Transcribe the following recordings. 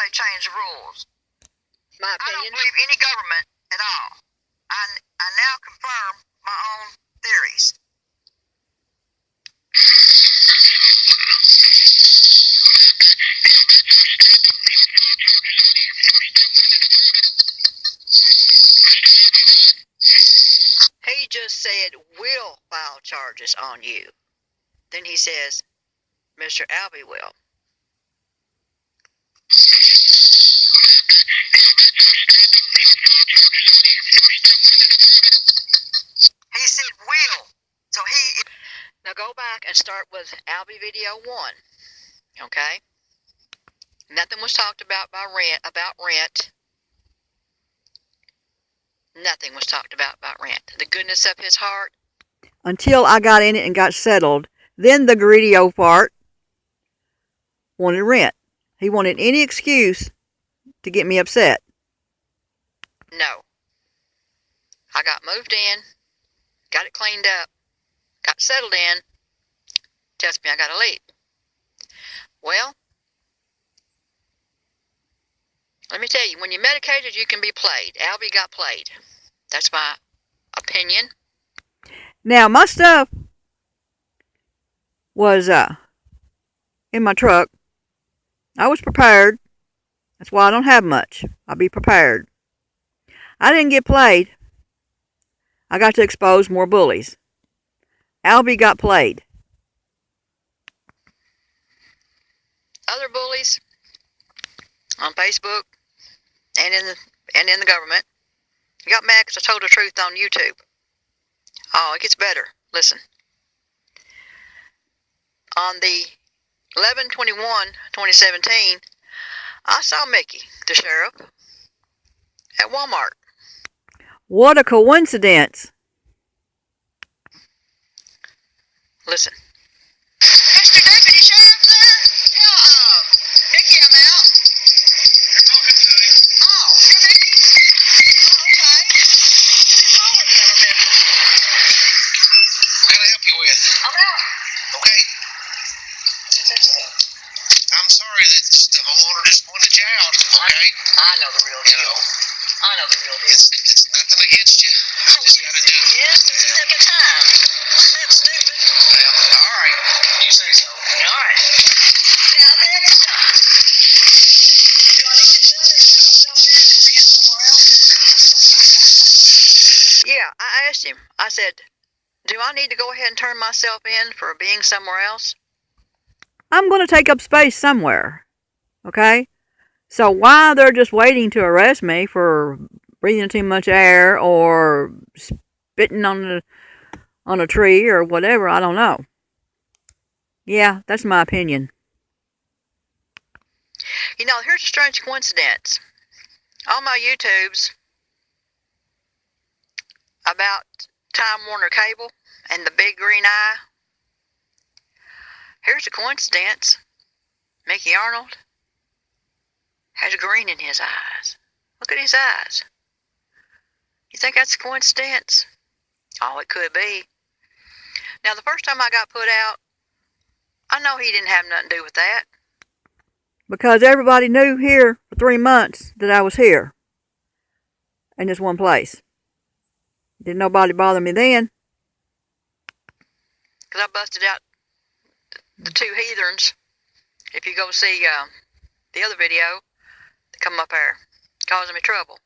they change the rules. My I opinion. don't believe any government at all. I now confirm my own theories. He just said, will file charges on you. Then he says, Mr. Albie will. He said will. So he... Now go back and start with Albie video 1. Okay? Nothing was talked about rent. Nothing was talked about rent. The goodness of his heart. Until I got in it and got settled. Then the greedy old fart wanted rent. He wanted any excuse to get me upset. No. I got moved in, got it cleaned up, got settled in, tells me I gotta leave. Well, let me tell you, when you're medicated, you can be played. Albie got played. That's my opinion. Now, my stuff was in my truck. I was prepared. That's why I don't have much. I'll be prepared. I didn't get played. I got to expose more bullies. Albie got played. Other bullies on Facebook and in the government got mad because I told the truth on YouTube. Oh, it gets better. Listen. On the 11/21/2017, I saw Micky, the sheriff, at Walmart. What a coincidence. Listen. Mr. Deputy Sheriff there? Yeah, Micky, I'm out. Talking to him. Oh, you're Micky? Oh, okay. What's wrong with you, Micky? What can I help you with? I'm out. Okay. I'm sorry that the homeowner just pointed you out, okay? I know the real deal. I know the real deal. It's nothing against you. You just gotta do it. Yeah, second time. That's stupid. Well, all right. You say so. All right. Now, next time. Do I need to do myself in to be somewhere else? Yeah, I asked him. I said, do I need to go ahead and turn myself in for being somewhere else? I'm going to take up space somewhere. Okay? So while they're just waiting to arrest me for breathing too much air or spitting on a tree or whatever, I don't know. Yeah, that's my opinion. You know, here's a strange coincidence. On my YouTubes about Time Warner Cable and the big green eye, here's a coincidence. Micky Arnold has green in his eyes. Look at his eyes. You think that's a coincidence? Oh, it could be. Now, the first time I got put out, I know he didn't have nothing to do with that. Because everybody knew here for 3 months that I was here. In this one place. Didn't nobody bother me then. Because I busted out the two heathens. If you go see the other video, they come up there causing me trouble.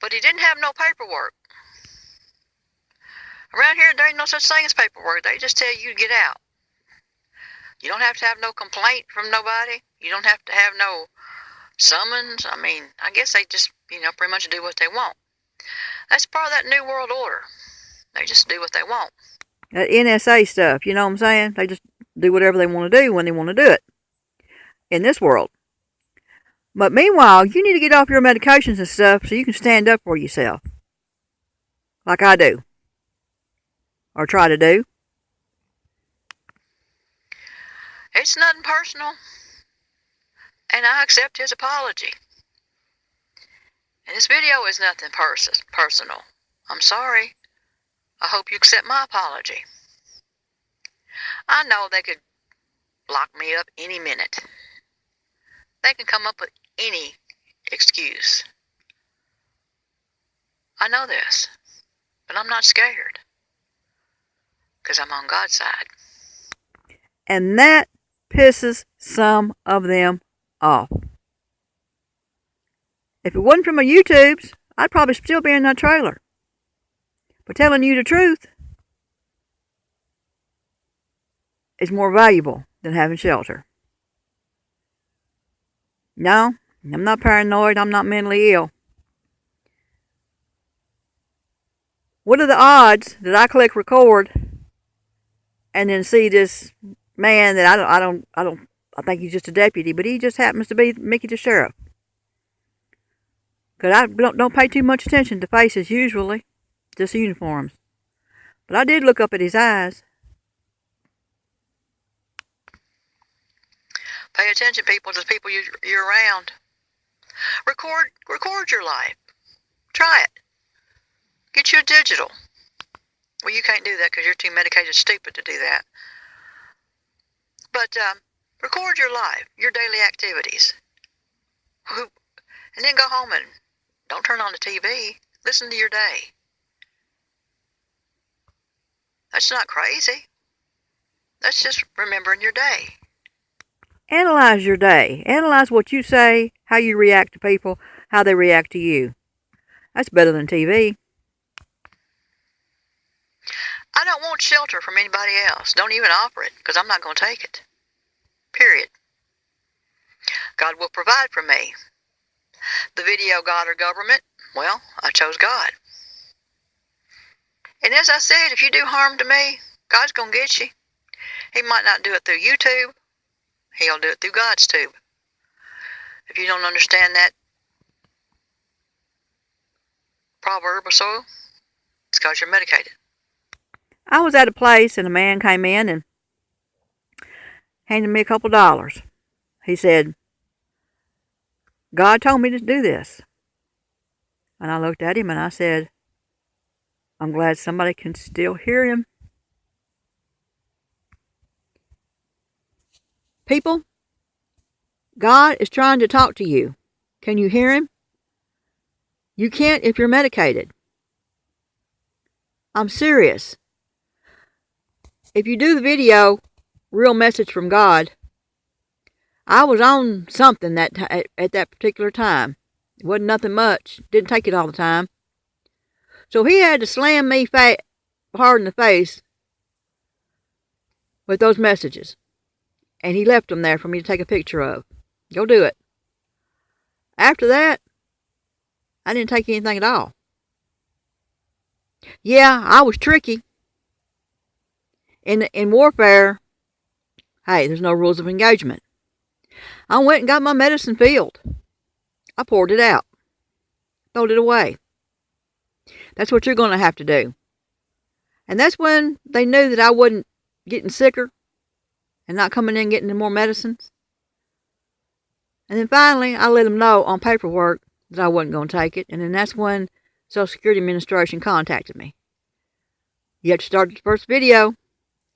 But he didn't have no paperwork. Around here, there ain't no such thing as paperwork. They just tell you to get out. You don't have to have no complaint from nobody. You don't have to have no summons. I mean, I guess they just, pretty much do what they want. That's part of that New World Order. They just do what they want. That NSA stuff, you know what I'm saying? They just do whatever they want to do when they want to do it. In this world. But meanwhile, you need to get off your medications and stuff so you can stand up for yourself. Like I do. Or try to do. It's nothing personal. And I accept his apology. And this video is nothing personal. I'm sorry. I hope you accept my apology. I know they could lock me up any minute. They can come up with any excuse. I know this, but I'm not scared because I'm on God's side. And that pisses some of them off. If it wasn't for my YouTubes, I'd probably still be in that trailer. But telling you the truth is more valuable than having shelter. No, I'm not paranoid. I'm not mentally ill. What are the odds that I click record and then see this man that I think he's just a deputy, but he just happens to be Micky the sheriff? Because I don't pay too much attention to faces usually, just uniforms. But I did look up at his eyes. Pay attention, people, to the people you're around. Record your life. Try it. Get you a digital. Well, you can't do that because you're too medicated stupid to do that. But record your life, your daily activities. And then go home and don't turn on the TV. Listen to your day. That's not crazy. That's just remembering your day. Analyze your day. Analyze what you say, how you react to people, how they react to you. That's better than TV. I don't want shelter from anybody else. Don't even offer it, because I'm not going to take it. Period. God will provide for me. The video God or government, well, I chose God. And as I said, if you do harm to me, God's going to get you. He might not do it through YouTube. He'll do it through God's tube. If you don't understand that proverb or so, it's because you're medicated. I was at a place and a man came in and handed me a couple dollars. He said, God told me to do this. And I looked at him and I said, I'm glad somebody can still hear him. People, God is trying to talk to you. Can you hear him? You can't if you're medicated. I'm serious. If you do the video, Real Message from God, I was on something at that particular time. It wasn't nothing much. Didn't take it all the time. So he had to slam me hard in the face with those messages. And he left them there for me to take a picture of. Go do it. After that, I didn't take anything at all. Yeah, I was tricky. In warfare, hey, there's no rules of engagement. I went and got my medicine filled. I poured it out. Throwed it away. That's what you're going to have to do. And that's when they knew that I wasn't getting sicker and not coming in getting more medicines. And then finally, I let them know on paperwork that I wasn't going to take it. And then that's when Social Security Administration contacted me. You have to start the first video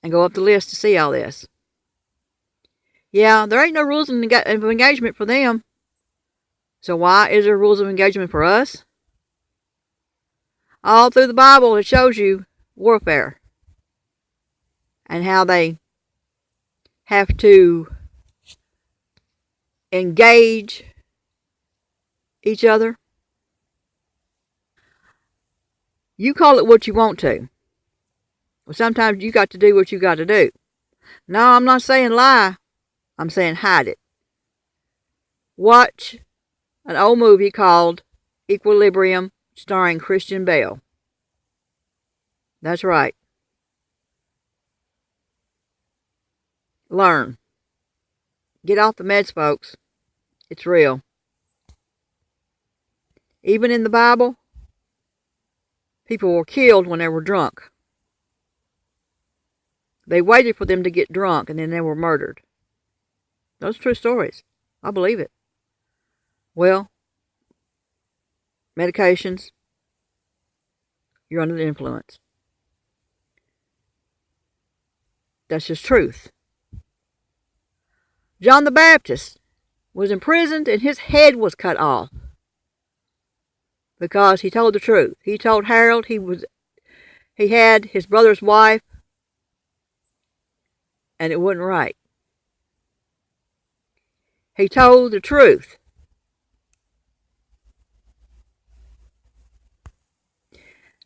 and go up the list to see all this. Yeah, there ain't no rules of engagement for them. So why is there rules of engagement for us? All through the Bible, it shows you warfare and how they have to engage each other. You call it what you want to. Well, sometimes you got to do what you got to do. No, I'm not saying lie. I'm saying hide it. Watch an old movie called Equilibrium, starring Christian Bale. That's right. Learn. Get off the meds, folks. It's real. Even in the Bible, people were killed when they were drunk. They waited for them to get drunk and then they were murdered. Those are true stories. I believe it. Well, medications, you're under the influence. That's just truth. John the Baptist, was imprisoned and his head was cut off because he told the truth. He told Harold he had his brother's wife and it wasn't right. He told the truth.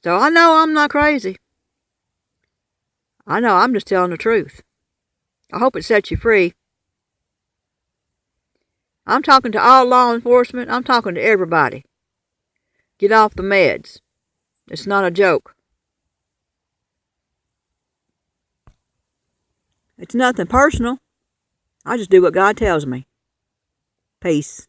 So I know I'm not crazy. I know I'm just telling the truth. I hope it sets you free. I'm talking to all law enforcement. I'm talking to everybody. Get off the meds. It's not a joke. It's nothing personal. I just do what God tells me. Peace.